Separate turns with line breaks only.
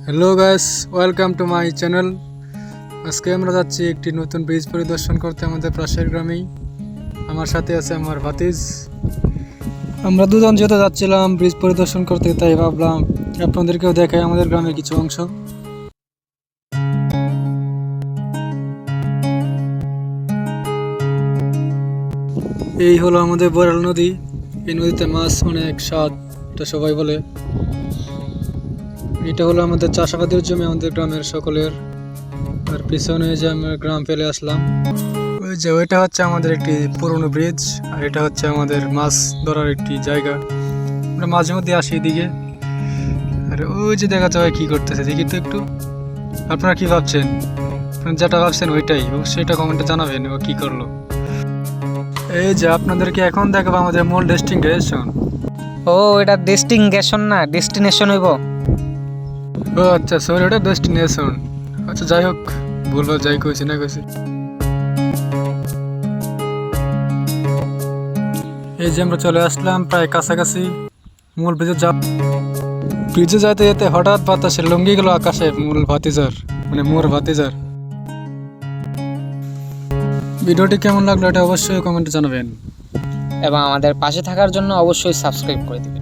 Hello guys, welcome to my channel. আজকে আমরা যাচ্ছি একটি নতুন ব্রিজ পরিদর্শন করতে আমাদের পাশের গ্রামেই। আমার সাথে আছে আমার ভাতিজ। আমরা দুজন যেহেতু যাচ্ছিলাম ব্রিজ পরিদর্শন করতে, তাই ভাবলাম আপনাদেরকেও দেখাই আমাদের গ্রামের কিছু অংশ। এই হলো আমাদের বড়াল নদী। এই নদীতে মাছ অনেক স্বাদ, এটা সবাই বলে। এটা হলো আমাদের চাষাবাদের জমি আমাদের গ্রামের সকলের। আর পিছনে যে আমরা গ্রাম ফেলে আসলাম, ওই যে ওইটা হচ্ছে আমাদের একটি পুরনো ব্রিজ, আর এটা হচ্ছে আমাদের মাছ ধরার একটি জায়গা। আমরা মাঝে মধ্যে আসি এদিকে। আর ওই যে দেখা যায় কি করতেছে, দেখি তো একটু। আপনারা কি ভাবছেন? আপনারা যেটা ভাবছেন ওইটাই, অবশ্যই এটা কমেন্টে জানাবেন ও কি করলো। এই যে আপনাদেরকে এখন দেখাবো আমাদের মূল ডেস্টিনেশন।
ও এটা ডেস্টিনেশন না, ডেস্টিনেশন হইব।
ও আচ্ছা, সরি, ওটা ডেস্টিনেশন। আচ্ছা যাই হোক, ভুলভাল যাই কইছি না কইছি। এই যে আমরা চলে আসলাম প্রায় কাছাকাছি মূল ব্রিজে যাইতে যেতে হঠাৎ বাতাসে লুঙ্গি গেল আকাশে মোর ভাতিজার। ভিডিওটি কেমন লাগলো এটা অবশ্যই কমেন্টে জানাবেন।
এবং আমাদের পাশে থাকার জন্য অবশ্যই সাবস্ক্রাইব করে দিবেন।